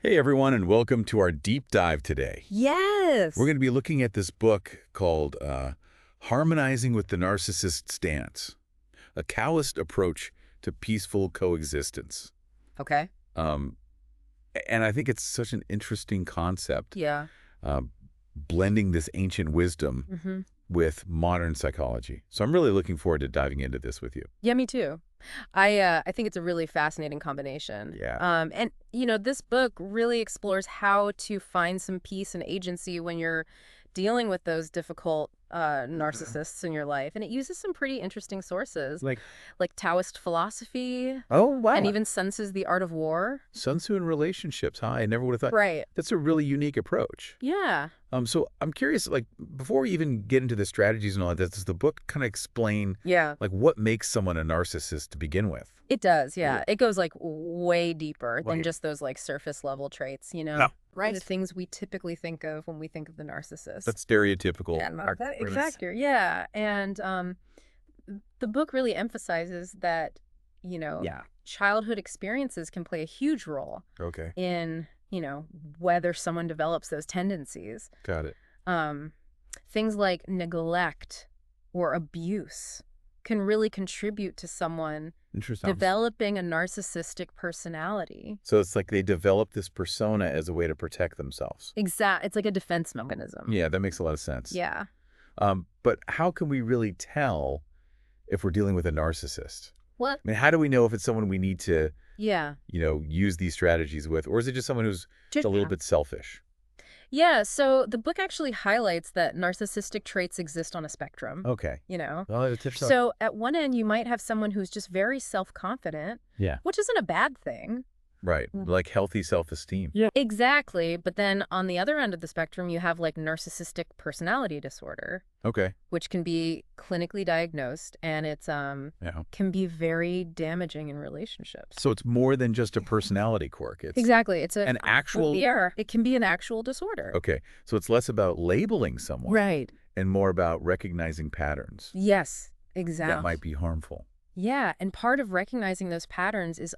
Hey everyone, and welcome to our deep dive today. Yes. We're going to be looking at this book called Harmonizing with the Narcissist Stance, a Taoist approach to peaceful coexistence. Okay. Um, and I think it's such an interesting concept, Yeah. blending this ancient wisdom Mm-hmm. with modern psychology. So I'm really looking forward to diving into this with you. Yeah, me too. I think it's a really fascinating combination. Yeah. And this book really explores how to find some peace and agency when you're dealing with those difficult narcissists in your life, and it uses some pretty interesting sources, Like, like Taoist philosophy, oh, wow. and even Sun Tzu's The Art of War. Sun Tzu in relationships, huh? I never would have thought. Right. That's a really unique approach. Yeah. So I'm curious, like, before we even get into the strategies and all that, does the book kind of explain, Yeah. like, what makes someone a narcissist to begin with? It does, yeah. Yeah. It goes like way deeper than Right. just those like surface level traits, No. Right. The things we typically think of when we think of the narcissist. That's stereotypical. Exactly. Yeah. And the book really emphasizes that, Yeah. childhood experiences can play a huge role Okay. in, whether someone develops those tendencies. Got it. Things like neglect or abuse can really contribute to someone Interesting. developing a narcissistic personality. So it's like they develop this persona as a way to protect themselves. It's like a defense mechanism. Yeah, that makes a lot of sense. Yeah. But how can we really tell if we're dealing with a narcissist? What? I mean, how do we know if it's someone we need to, Yeah. use these strategies with, or is it just someone who's just a little bit selfish? Yeah, so the book actually highlights that narcissistic traits exist on a spectrum, Okay. Well, So, So at one end, you might have someone who's just very self-confident, yeah. which isn't a bad thing. Right. Like healthy self-esteem. Yeah. Exactly. But then on the other end of the spectrum, you have like narcissistic personality disorder, Okay. which can be clinically diagnosed, and it's Yeah. can be very damaging in relationships. So it's more than just a personality quirk. It's Exactly. It's an actual. it can be an actual disorder. Okay. So it's less about labeling someone Right. and more about recognizing patterns Yes, exactly. that might be harmful. Yeah, and part of recognizing those patterns is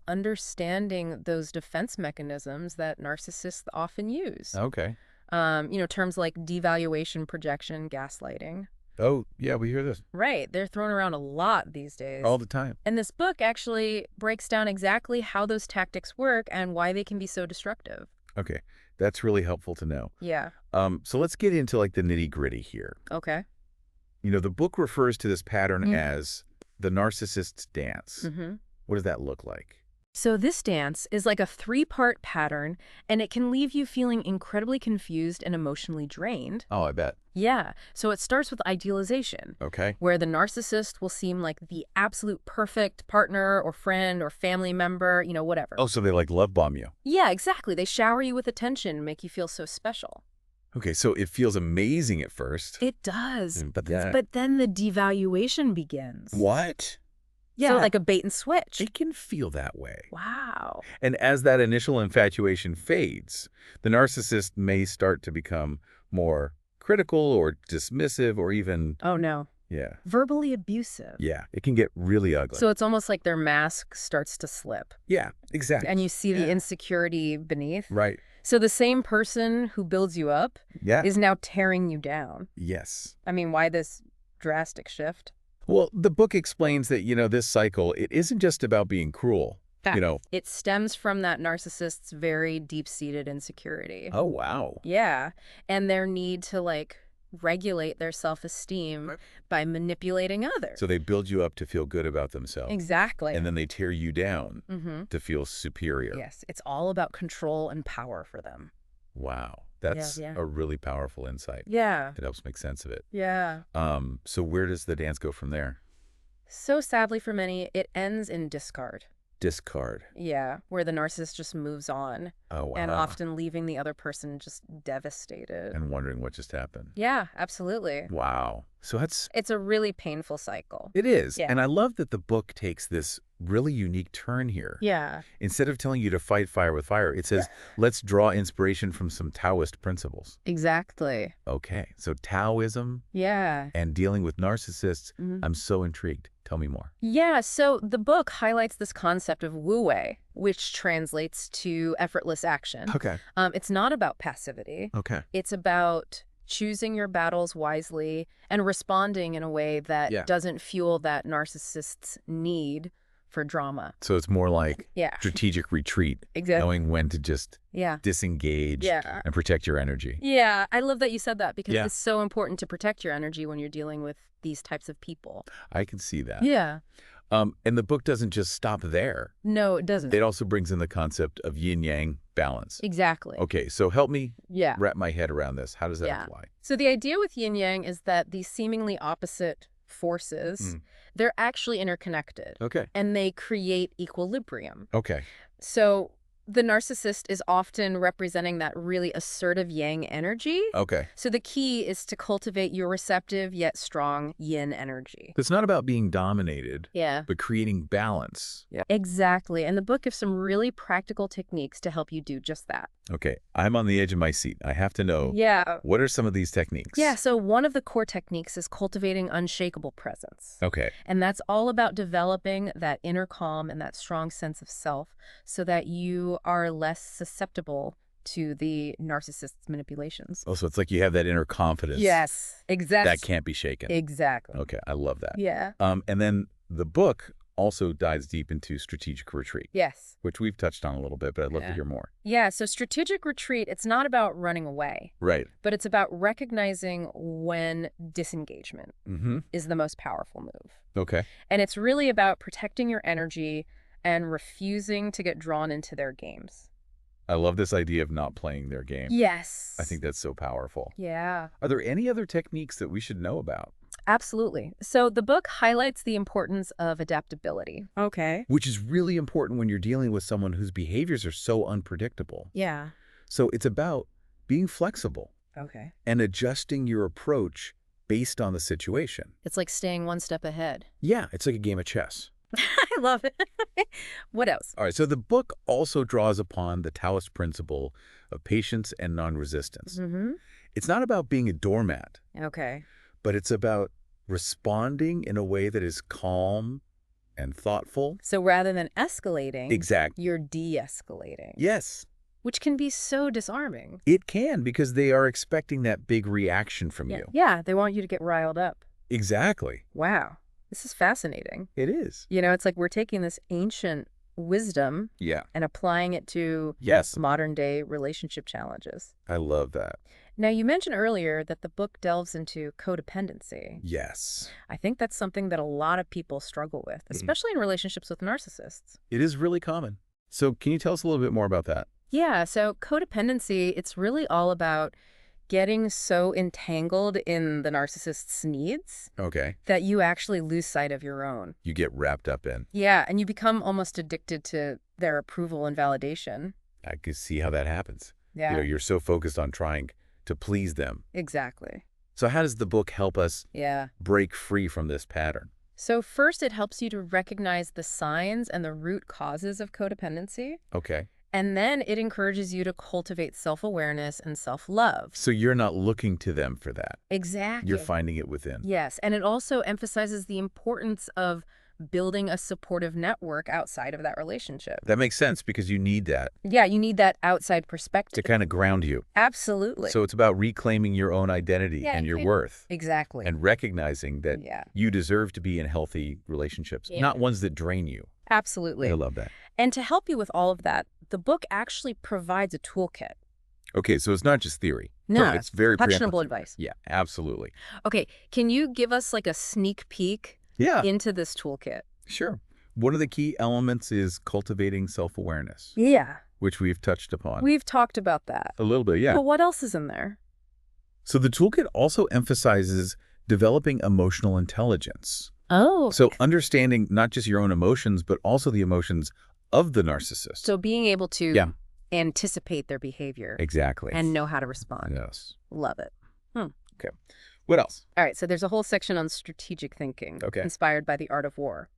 understanding those defense mechanisms that narcissists often use. Okay. Terms like devaluation, projection, gaslighting. Oh, yeah, we hear this Right, they're thrown around a lot these days. all the time. And this book actually breaks down exactly how those tactics work and why they can be so destructive. Okay. That's really helpful to know. Yeah, So let's get into like the nitty-gritty here. okay. The book refers to this pattern Mm. as the narcissist's dance. Mm-hmm. What does that look like? So this dance is like a 3-part pattern, and it can leave you feeling incredibly confused and emotionally drained. Oh, I bet. Yeah, so it starts with idealization, Okay. where the narcissist will seem like the absolute perfect partner or friend or family member, whatever. Oh, so they like love bomb you. Yeah, exactly. They shower you with attention and make you feel so special. Okay, so it feels amazing at first. It does. But then But then the devaluation begins. what? So like a bait and switch. It can feel that way. Wow. And as that initial infatuation fades, the narcissist may start to become more critical or dismissive or even, Oh, no. yeah, Verbally abusive. it can get really ugly. So it's almost like their mask starts to slip, yeah, exactly. and you see the Yeah. insecurity beneath. Right. So the same person who builds you up Yeah. is now tearing you down. Yes. I mean, why this drastic shift? Well, the book explains that, this cycle, it isn't just about being cruel. It stems from that narcissist's very deep-seated insecurity. Oh, wow. Yeah, and their need to, regulate their self-esteem Right. by manipulating others. So they build you up to feel good about themselves. Exactly. And then they tear you down Mm-hmm. to feel superior. Yes, it's all about control and power for them. Wow. That's Yeah. a really powerful insight. Yeah, It helps make sense of it. yeah. So where does the dance go from there? So sadly for many, it ends in discard. Discard. Yeah, where the narcissist just moves on, Oh, wow. and often leaving the other person just devastated. And wondering what just happened. Yeah, absolutely. Wow. So It's a really painful cycle. it is. Yeah. And I love that the book takes this really unique turn here. Yeah. Instead of telling you to fight fire with fire, it says, let's draw inspiration from some Taoist principles. Exactly. Okay. So Taoism Yeah. and dealing with narcissists, Mhm. I'm so intrigued. Tell me more. Yeah, so the book highlights this concept of Wu Wei, which translates to effortless action. Okay. It's not about passivity. Okay. It's about choosing your battles wisely and responding in a way that Yeah. doesn't fuel that narcissist's need for drama. So it's more like Yeah, strategic retreat, exactly. knowing when to just Yeah. disengage Yeah. and protect your energy. Yeah, I love that you said that because Yeah. it's so important to protect your energy when you're dealing with these types of people. I can see that. Yeah. And the book doesn't just stop there. No, it doesn't. It also brings in the concept of yin-yang balance. Exactly. Okay, so help me Yeah. wrap my head around this. How does that Yeah. apply? So the idea with yin-yang is that these seemingly opposite forces, they're actually interconnected. Okay. And they create equilibrium. Okay. So the narcissist is often representing that really assertive yang energy. Okay. So the key is to cultivate your receptive yet strong yin energy. It's not about being dominated, Yeah. but creating balance. Yeah. Exactly. And the book gives some really practical techniques to help you do just that. Okay, I'm on the edge of my seat. I have to know, Yeah. what are some of these techniques? Yeah, so one of the core techniques is cultivating unshakable presence. Okay. And that's all about developing that inner calm and that strong sense of self so that you are less susceptible to the narcissist's manipulations. Oh, so it's like you have that inner confidence. Yes, exactly. That can't be shaken. Exactly. Okay, I love that. Yeah. And then the book also dives deep into strategic retreat, Yes. which we've touched on a little bit, but I'd love to hear more. Yeah, so strategic retreat, it's not about running away, Right. but it's about recognizing when disengagement is the most powerful move. Okay. And it's really about protecting your energy and refusing to get drawn into their games. I love this idea of not playing their game. Yes. I think that's so powerful. Yeah. Are there any other techniques that we should know about? Absolutely. So the book highlights the importance of adaptability. Okay. Which is really important when you're dealing with someone whose behaviors are so unpredictable. Yeah. So it's about being flexible Okay. and adjusting your approach based on the situation. It's like staying one step ahead. Yeah, it's like a game of chess. I love it. What else? All right, so the book also draws upon the Taoist principle of patience and non-resistance. It's not about being a doormat, Okay. but it's about responding in a way that is calm and thoughtful. So rather than escalating, Exactly. you're de-escalating. Yes, Which can be so disarming. it can, because they are expecting that big reaction from you. Yeah, they want you to get riled up. Exactly. Wow. This is fascinating. It is. You know, it's like we're taking this ancient wisdom Yeah. and applying it to Yes. modern day relationship challenges. I love that. Now, you mentioned earlier that the book delves into codependency. Yes. I think that's something that a lot of people struggle with, especially in relationships with narcissists. It is really common. So can you tell us a little bit more about that? Yeah, so codependency, it's really all about getting so entangled in the narcissist's needs Okay. that you actually lose sight of your own. You get wrapped up in. Yeah, and you become almost addicted to their approval and validation. I can see how that happens. Yeah, You know, you're so focused on trying to please them. exactly. So how does the book help us Yeah. break free from this pattern? So first, it helps you to recognize the signs and the root causes of codependency. Okay. And then it encourages you to cultivate self-awareness and self-love. So you're not looking to them for that. Exactly. You're finding it within. Yes, and it also emphasizes the importance of building a supportive network outside of that relationship. That makes sense, because you need that Yeah, you need that outside to perspective. kind of ground you. Absolutely. So it's about reclaiming your own identity and your worth, Exactly. and recognizing that Yeah, you deserve to be in healthy relationships, Yeah. not ones that drain you. absolutely. I love that. And to help you with all of that, the book actually provides a toolkit. Okay, so it's not just theory. No, it's very actionable preemptive. advice. Yeah, absolutely. Okay, can you give us like a sneak peek Yeah, into this toolkit? sure. One of the key elements is cultivating self-awareness, Yeah, which we've touched upon. we've talked about that. A little bit, yeah. But what else is in there? So the toolkit also emphasizes developing emotional intelligence. Oh, So understanding not just your own emotions, but also the emotions of the narcissist. so being able to Yeah. anticipate their behavior Exactly. and know how to respond. Yes. Love it. Okay. What else? All right, so there's a whole section on strategic thinking, Okay. inspired by the art of war.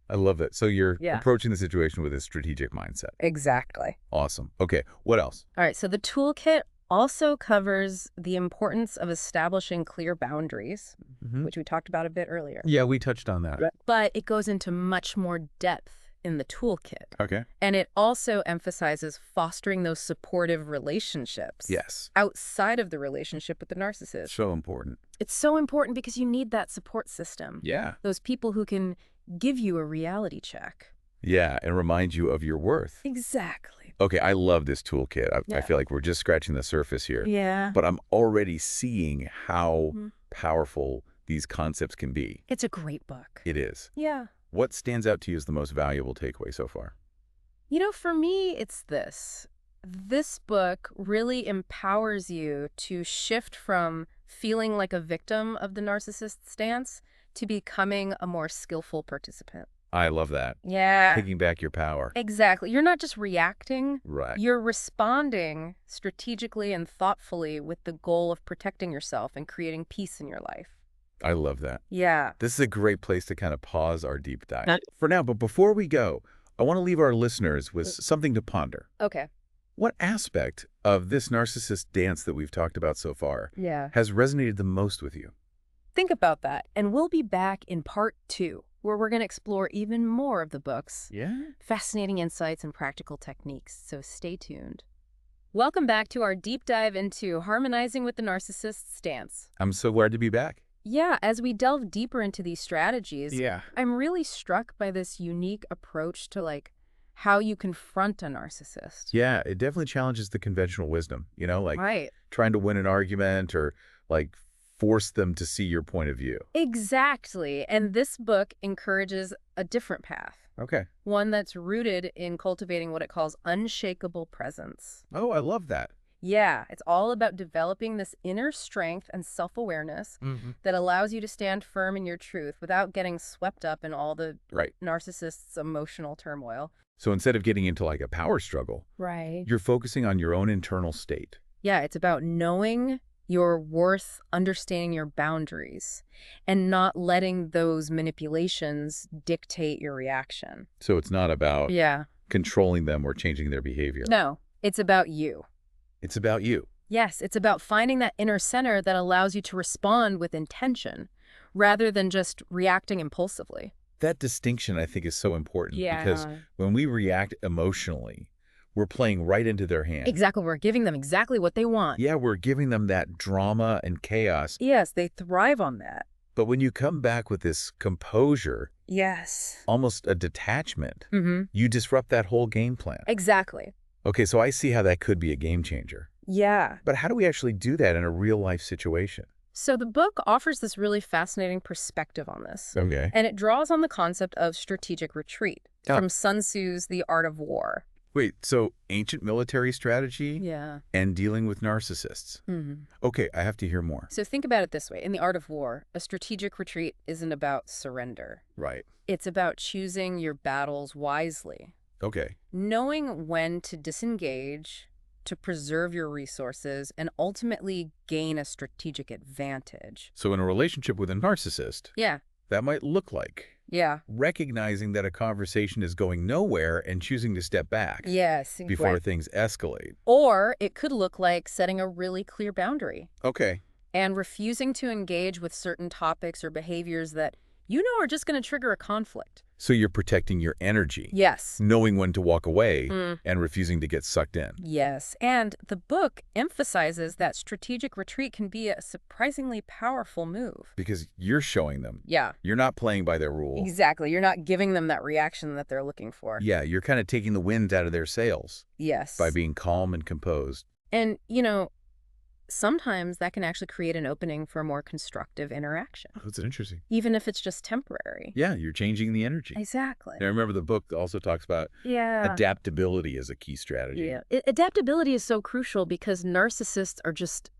I love it. So you're Yeah. approaching the situation with a strategic mindset. Exactly. Awesome. Okay. What else? All right, so the toolkit also covers the importance of establishing clear boundaries, which we talked about a bit earlier. Yeah, we touched on that. But it goes into much more depth in the toolkit. Okay. And it also emphasizes fostering those supportive relationships. Yes. Outside of the relationship with the narcissist. So important. It's so important because you need that support system. Yeah. Those people who can give you a reality check. Yeah, and remind you of your worth. Exactly. Okay, I love this toolkit. I Yeah. feel like we're just scratching the surface here. Yeah. But I'm already seeing how powerful these concepts can be. It's a great book. It is. Yeah. What stands out to you as the most valuable takeaway so far? You know, for me, it's this. This book really empowers you to shift from feeling like a victim of the narcissist stance to becoming a more skillful participant. I love that. Yeah. Taking back your power. Exactly. You're not just reacting. Right. You're responding strategically and thoughtfully with the goal of protecting yourself and creating peace in your life. I love that. Yeah. This is a great place to kind of pause our deep dive. For now, but before we go, I want to leave our listeners with something to ponder. Okay. What aspect of this narcissist dance that we've talked about so far Yeah. has resonated the most with you? Think about that. And we'll be back in part 2, where we're going to explore even more of the book's fascinating insights and practical techniques. So stay tuned. Welcome back to our deep dive into Harmonizing with the Narcissist stance. I'm so glad to be back. Yeah, as we delve deeper into these strategies, Yeah. I'm really struck by this unique approach to how you confront a narcissist. Yeah, it definitely challenges the conventional wisdom, like Right. trying to win an argument or force them to see your point of view. Exactly. And this book encourages a different path. Okay. One that's rooted in cultivating what it calls unshakable presence. Oh, I love that. Yeah, it's all about developing this inner strength and self-awareness that allows you to stand firm in your truth without getting swept up in all the narcissist's emotional turmoil. So instead of getting into a power struggle, Right. you're focusing on your own internal state. Yeah, it's about knowing your worth, understanding your boundaries, and not letting those manipulations dictate your reaction. So it's not about Yeah. controlling them or changing their behavior. No, it's about you. It's about you. Yes, it's about finding that inner center that allows you to respond with intention rather than just reacting impulsively. That distinction, I think, is so important because Yeah. when we react emotionally, we're playing right into their hands. Exactly. We're giving them exactly what they want. Yeah, we're giving them that drama and chaos. Yes, they thrive on that. But when you come back with this composure, Yes. almost a detachment, you disrupt that whole game plan. Exactly. Okay, so I see how that could be a game changer. Yeah. But how do we actually do that in a real-life situation? So the book offers this really fascinating perspective on this. Okay. And it draws on the concept of strategic retreat from Sun Tzu's The Art of War. Wait, so ancient military strategy Yeah. and dealing with narcissists. Okay, I have to hear more. So think about it this way. In The Art of War, a strategic retreat isn't about surrender. Right. It's about choosing your battles wisely. Okay. Knowing when to disengage, to preserve your resources, and ultimately gain a strategic advantage. So in a relationship with a narcissist, Yeah. that might look like Yeah. recognizing that a conversation is going nowhere and choosing to step back Yes. before Right. things escalate. Or it could look like setting a really clear boundary Okay. and refusing to engage with certain topics or behaviors that you know are just going to trigger a conflict. So you're protecting your energy, Yes. knowing when to walk away and refusing to get sucked in. Yes. And the book emphasizes that strategic retreat can be a surprisingly powerful move. Because you're showing them. Yeah. You're not playing by their rules. Exactly. You're not giving them that reaction that they're looking for. Yeah, you're kind of taking the wind out of their sails Yes. by being calm and composed. And, sometimes that can actually create an opening for a more constructive interaction, That's interesting. even if it's just temporary. Yeah, you're changing the energy. Exactly. Now, remember, the book also talks about Yeah. adaptability as a key strategy. Yeah. Adaptability is so crucial because narcissists are just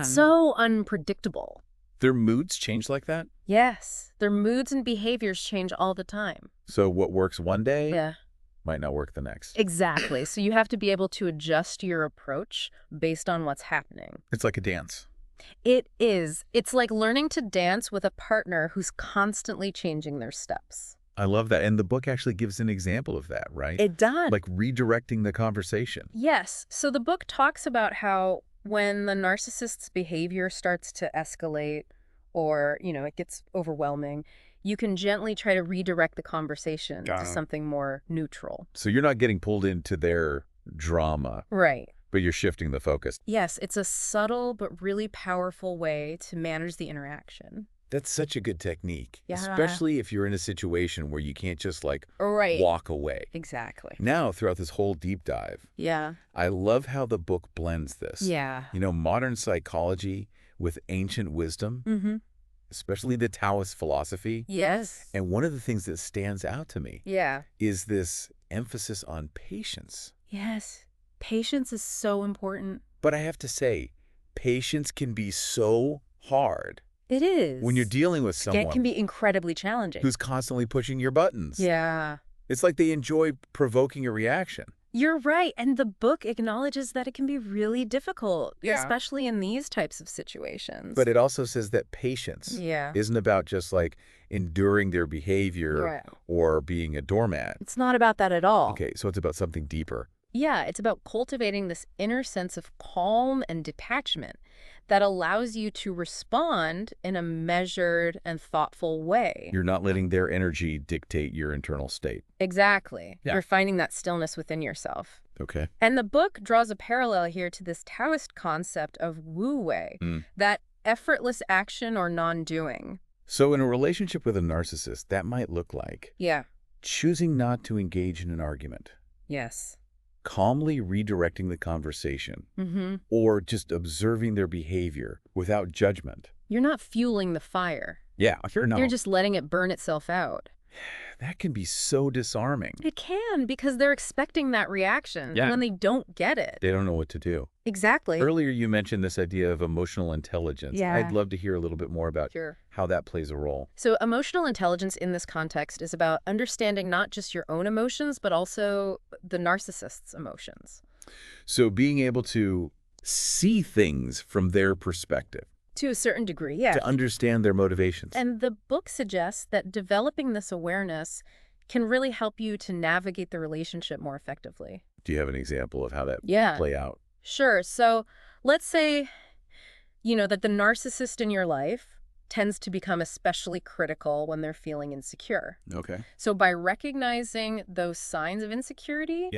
so unpredictable. Their moods change like that? Yes. Their moods and behaviors change all the time. So what works one day Yeah. might not work the next. Exactly. So you have to be able to adjust your approach based on what's happening. It's like a dance. It is. It's like learning to dance with a partner who's constantly changing their steps. I love that. And the book actually gives an example of that, right? It does. Like redirecting the conversation. Yes. So the book talks about how When the narcissist's behavior starts to escalate or, it gets overwhelming, you can gently try to redirect the conversation to something more neutral. So you're not getting pulled into their drama. Right. But you're shifting the focus. Yes, it's a subtle but really powerful way to manage the interaction. That's such a good technique, Yeah. especially if you're in a situation where you can't just Right. walk away. Exactly. Now, throughout this whole deep dive, Yeah. I love how the book blends this. Yeah. Modern psychology with ancient wisdom, Mm-hmm. especially the Taoist philosophy. Yes. And one of the things that stands out to me Yeah. is this emphasis on patience. Yes. Patience is so important. But I have to say, patience can be so hard It is. when you're dealing with someone It can be incredibly challenging. who's constantly pushing your buttons. Yeah. It's like they enjoy provoking a reaction. You're right. And the book acknowledges that it can be really difficult, Yeah. especially in these types of situations. But it also says that patience Yeah. isn't about just enduring their behavior Right. or being a doormat. It's not about that at all. Okay, so it's about something deeper. Yeah, it's about cultivating this inner sense of calm and detachment that allows you to respond in a measured and thoughtful way. You're not letting their energy dictate your internal state. Exactly. Yeah. You're finding that stillness within yourself. Okay. And the book draws a parallel here to this Taoist concept of Wu Wei, that effortless action or non-doing. So in a relationship with a narcissist, that might look like Yeah. choosing not to engage in an argument, Yes. calmly redirecting the conversation, Mm-hmm. or just observing their behavior without judgment. You're not fueling the fire. Yeah, sure. No. You're just letting it burn itself out. That can be so disarming. It can, because they're expecting that reaction. Yeah. And when they don't get it. They don't know what to do. Exactly. Earlier, you mentioned this idea of emotional intelligence. Yeah. I'd love to hear a little bit more about how that plays a role. So emotional intelligence in this context is about understanding not just your own emotions, but also the narcissist's emotions. So being able to see things from their perspective. To a certain degree, yeah. To understand their motivations. And the book suggests that developing this awareness can really help you to navigate the relationship more effectively. Do you have an example of how that play out? Sure. So let's say, that the narcissist in your life tends to become especially critical when they're feeling insecure. Okay. So by recognizing those signs of insecurity,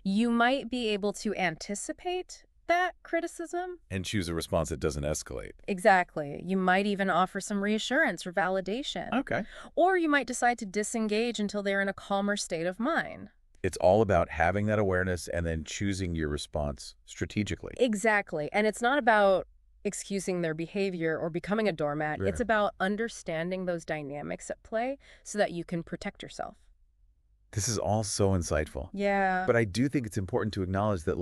you might be able to anticipate that criticism. And choose a response that doesn't escalate. Exactly. You might even offer some reassurance or validation. Okay. Or you might decide to disengage until they're in a calmer state of mind. It's all about having that awareness and then choosing your response strategically. Exactly. And it's not about excusing their behavior or becoming a doormat. Right. It's about understanding those dynamics at play so that you can protect yourself. This is all so insightful. Yeah. But I do think it's important to acknowledge that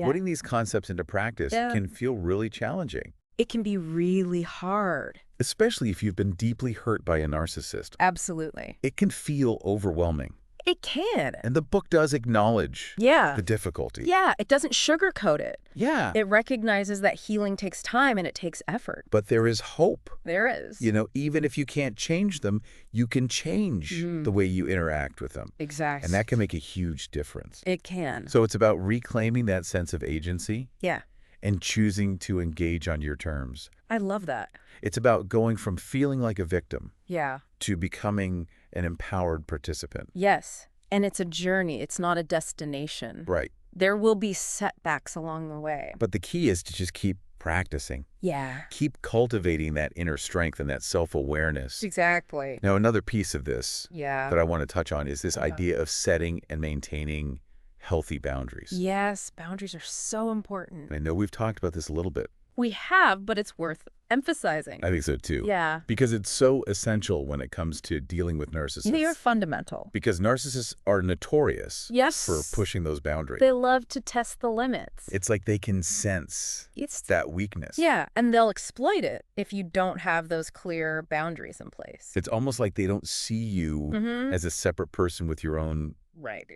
putting these concepts into practice can feel really challenging. It can be really hard. Especially if you've been deeply hurt by a narcissist. Absolutely. It can feel overwhelming. It can. And the book does acknowledge the difficulty. Yeah, it doesn't sugarcoat it. Yeah. It recognizes that healing takes time and it takes effort. But there is hope. There is. Even if you can't change them, you can change the way you interact with them. Exactly. And that can make a huge difference. It can. So it's about reclaiming that sense of agency. Yeah. And choosing to engage on your terms. I love that. It's about going from feeling like a victim to becoming an empowered participant. Yes. And it's a journey. It's not a destination. Right. There will be setbacks along the way. But the key is to just keep practicing. Yeah. Keep cultivating that inner strength and that self-awareness. Exactly. Now, another piece of this that I want to touch on is this idea of setting and maintaining healthy boundaries. Yes, boundaries are so important. I know we've talked about this a little bit. We have, but it's worth emphasizing. I think so too. Yeah. Because it's so essential when it comes to dealing with narcissists. They are fundamental. Because narcissists are notorious for pushing those boundaries. They love to test the limits. It's like they can sense that weakness. Yeah, and they'll exploit it if you don't have those clear boundaries in place. It's almost like they don't see you as a separate person with your own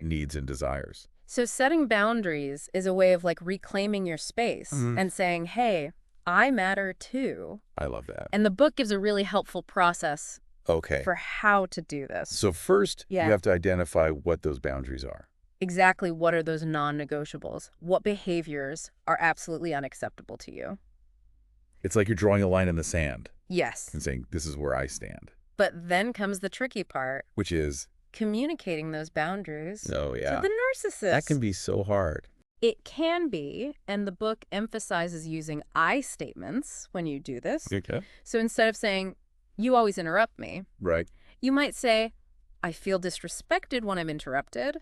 needs and desires. So setting boundaries is a way of reclaiming your space and saying, hey, I matter too. I love that. And the book gives a really helpful process for how to do this. So first, you have to identify what those boundaries are. Exactly what are those non-negotiables? What behaviors are absolutely unacceptable to you? It's like you're drawing a line in the sand Yes. and saying, this is where I stand. But then comes the tricky part. Which is? Communicating those boundaries Oh, yeah. to the narcissist. That can be so hard. It can be, and the book emphasizes using I statements when you do this. Okay. So instead of saying, you always interrupt me, Right. you might say, I feel disrespected when I'm interrupted.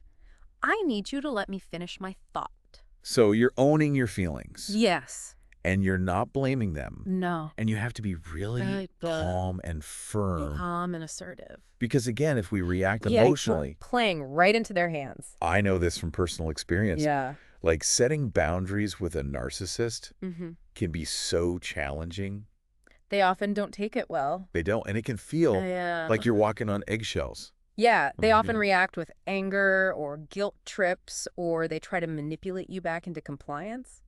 I need you to let me finish my thought. So you're owning your feelings. Yes. And you're not blaming them. No. And you have to be really calm and firm. Calm and assertive. Because again, if we react emotionally. Playing right into their hands. I know this from personal experience. Yeah. Like setting boundaries with a narcissist can be so challenging. They often don't take it well. They don't. And it can feel like you're walking on eggshells. Yeah, they often react with anger or guilt trips, or they try to manipulate you back into compliance.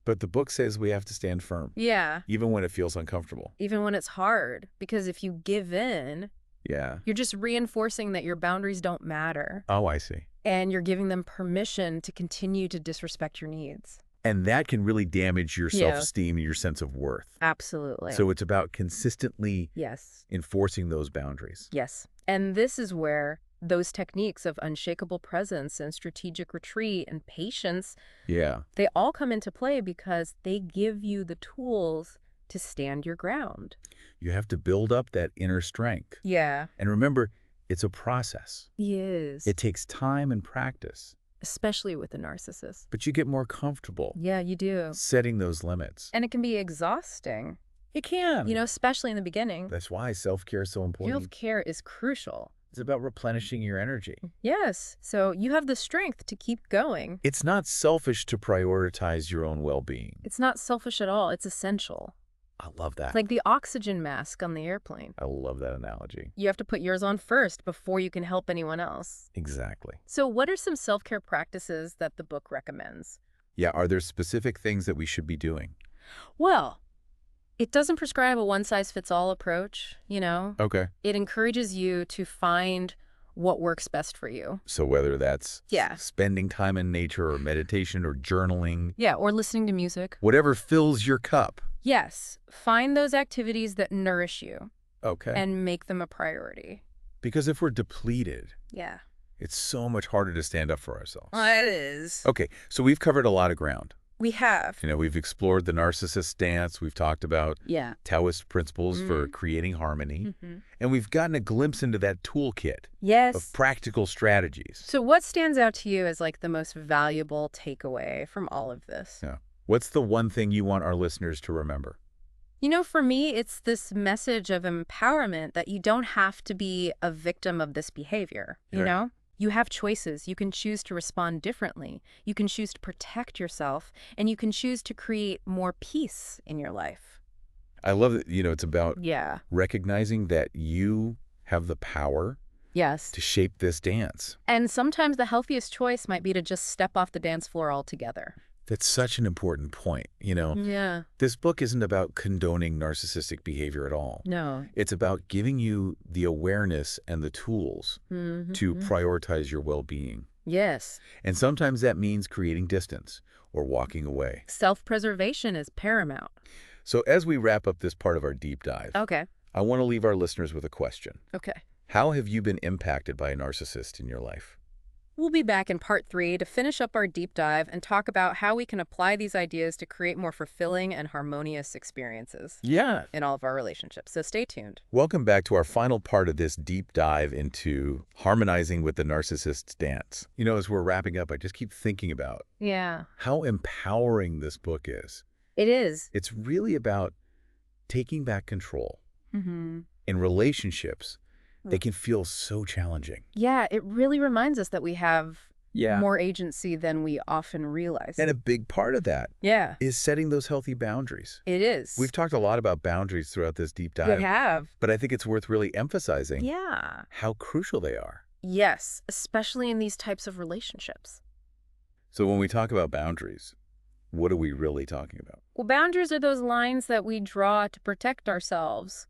But the book says we have to stand firm. Yeah. Even when it feels uncomfortable. Even when it's hard. Because if you give in, you're just reinforcing that your boundaries don't matter. Oh, I see. And you're giving them permission to continue to disrespect your needs. And that can really damage your self-esteem and your sense of worth. Absolutely. So it's about consistently enforcing those boundaries. Yes. And this is where those techniques of unshakable presence and strategic retreat and patience, they all come into play because they give you the tools to stand your ground. You have to build up that inner strength. Yeah. And remember, it's a process. Yes. It takes time and practice. Especially with the narcissist. But you get more comfortable. Yeah, you do. Setting those limits. And it can be exhausting. It can. You know, especially in the beginning. That's why self-care is so important. Self-care is crucial. It's about replenishing your energy. Yes. So you have the strength to keep going. It's not selfish to prioritize your own well-being. It's not selfish at all. It's essential. I love that. It's like the oxygen mask on the airplane. I love that analogy. You have to put yours on first before you can help anyone else. Exactly. So what are some self-care practices that the book recommends? Yeah, are there specific things that we should be doing? Well, it doesn't prescribe a one-size-fits-all approach, you know? Okay. It encourages you to find what works best for you. So whether that's spending time in nature or meditation or journaling. Yeah, or listening to music. Whatever fills your cup. Yes. Find those activities that nourish you. Okay. And make them a priority. Because if we're depleted, it's so much harder to stand up for ourselves. It is. Okay, so we've covered a lot of ground. We have. You know, we've explored the narcissist stance. We've talked about Taoist principles for creating harmony. And we've gotten a glimpse into that toolkit of practical strategies. So what stands out to you as like the most valuable takeaway from all of this? Yeah. What's the one thing you want our listeners to remember? You know, for me, it's this message of empowerment that you don't have to be a victim of this behavior, you know? You have choices. You can choose to respond differently. You can choose to protect yourself, and you can choose to create more peace in your life. I love that, you know, it's about recognizing that you have the power to shape this dance. And sometimes the healthiest choice might be to just step off the dance floor altogether. That's such an important point, you know. This book isn't about condoning narcissistic behavior at all. No. It's about giving you the awareness and the tools to prioritize your well-being. Yes. And sometimes that means creating distance or walking away. Self-preservation is paramount. So as we wrap up this part of our deep dive, I want to leave our listeners with a question. How have you been impacted by a narcissist in your life? We'll be back in part 3 to finish up our deep dive and talk about how we can apply these ideas to create more fulfilling and harmonious experiences in all of our relationships. So stay tuned. Welcome back to our final part of this deep dive into harmonizing with the narcissist stance. You know, as we're wrapping up, I just keep thinking about how empowering this book is. It is. It's really about taking back control in relationships. They can feel so challenging. Yeah, it really reminds us that we have more agency than we often realize. And a big part of that is setting those healthy boundaries. It is. We've talked a lot about boundaries throughout this deep dive. We have. But I think it's worth really emphasizing how crucial they are. Yes, especially in these types of relationships. So when we talk about boundaries, what are we really talking about? Well, boundaries are those lines that we draw to protect ourselves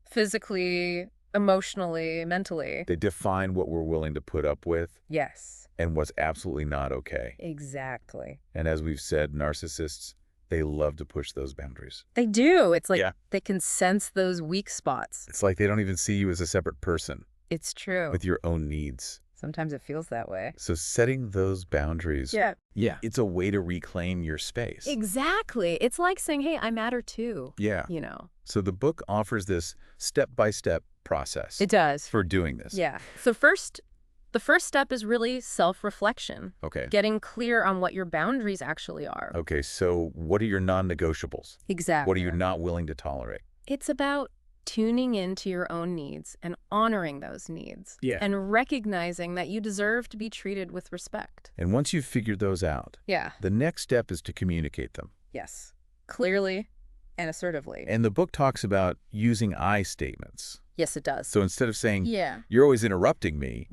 physically, Emotionally, mentally. They define what we're willing to put up with. Yes. And what's absolutely not okay. Exactly. And as we've said, narcissists, they love to push those boundaries. They do. It's like they can sense those weak spots. It's like they don't even see you as a separate person. It's true. With your own needs. Sometimes it feels that way. So setting those boundaries, it's a way to reclaim your space. Exactly. It's like saying, hey, I matter too. Yeah. You know. So the book offers this step-by-step process. It does. For doing this. Yeah. So the first step is really self-reflection. Okay. Getting clear on what your boundaries actually are. Okay, so what are your non-negotiables? Exactly. What are you not willing to tolerate? It's about tuning into your own needs and honoring those needs. Yeah. And recognizing that you deserve to be treated with respect. And once you've figured those out, the next step is to communicate them. Yes. Clearly and assertively. And the book talks about using I statements. Yes, it does. So instead of saying, you're always interrupting me,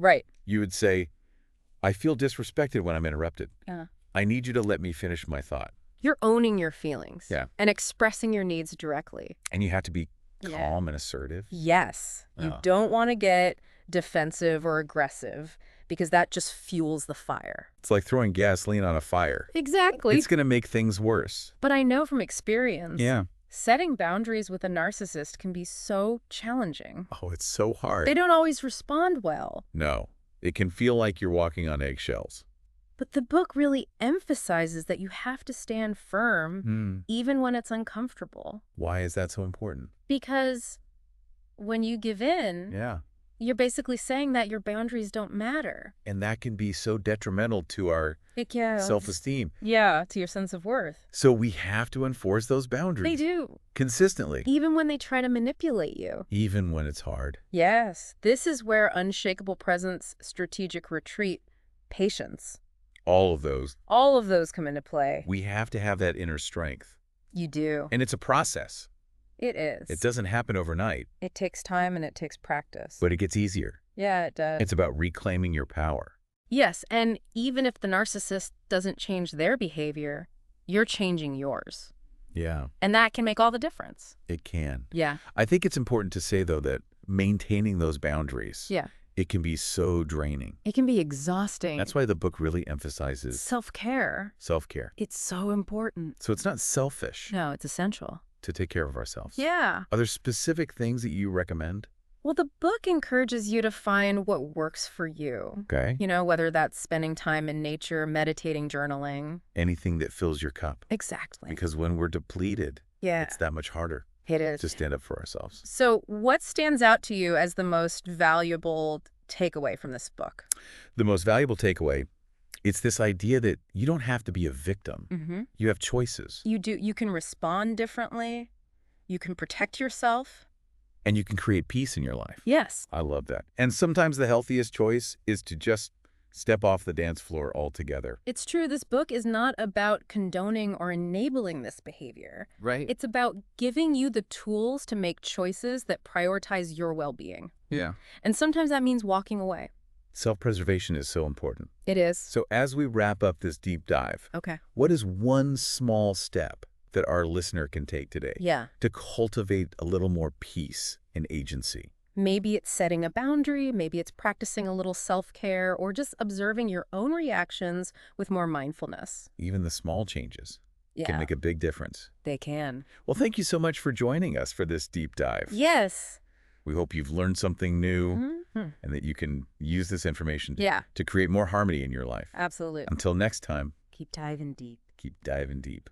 you would say, I feel disrespected when I'm interrupted. I need you to let me finish my thought. You're owning your feelings. Yeah. And expressing your needs directly. And you have to be calm and assertive. Yes. You don't want to get defensive or aggressive because that just fuels the fire. It's like throwing gasoline on a fire. Exactly. It's going to make things worse. But I know from experience, setting boundaries with a narcissist can be so challenging. Oh, it's so hard. They don't always respond well. No. It can feel like you're walking on eggshells. But the book really emphasizes that you have to stand firm even when it's uncomfortable. Why is that so important? Because when you give in, you're basically saying that your boundaries don't matter. And that can be so detrimental to our self-esteem. Yeah, to your sense of worth. So we have to enforce those boundaries. They do. Consistently. Even when they try to manipulate you. Even when it's hard. Yes. This is where unshakable presence, strategic retreat, patience. All of those come into play. We have to have that inner strength. You do. And it's a process. It is. It doesn't happen overnight. It takes time and it takes practice. But it gets easier. Yeah, it does. It's about reclaiming your power. Yes, and even if the narcissist doesn't change their behavior, you're changing yours. Yeah. And that can make all the difference. It can. Yeah. I think it's important to say, though, that maintaining those boundaries, it can be so draining. It can be exhausting. That's why the book really emphasizes self-care. Self-care. It's so important. So it's not selfish. No, it's essential. To take care of ourselves. Yeah. Are there specific things that you recommend? Well, the book encourages you to find what works for you. Okay. You know, whether that's spending time in nature, meditating, journaling. Anything that fills your cup. Exactly. Because when we're depleted, it's that much harder. It is. To stand up for ourselves. So what stands out to you as the most valuable takeaway from this book? The most valuable takeaway, it's this idea that you don't have to be a victim. You have choices. You do. You can respond differently. You can protect yourself. And you can create peace in your life. Yes. I love that. And sometimes the healthiest choice is to just step off the dance floor altogether. It's true. This book is not about condoning or enabling this behavior. Right. It's about giving you the tools to make choices that prioritize your well-being. Yeah. And sometimes that means walking away. Self-preservation is so important. It is. So as we wrap up this deep dive, what is one small step that our listener can take today to cultivate a little more peace and agency? Maybe it's setting a boundary, maybe it's practicing a little self-care, or just observing your own reactions with more mindfulness. Even the small changes can make a big difference. They can. Well, thank you so much for joining us for this deep dive. Yes. We hope you've learned something new and that you can use this information to create more harmony in your life. Absolutely. Until next time. Keep diving deep. Keep diving deep.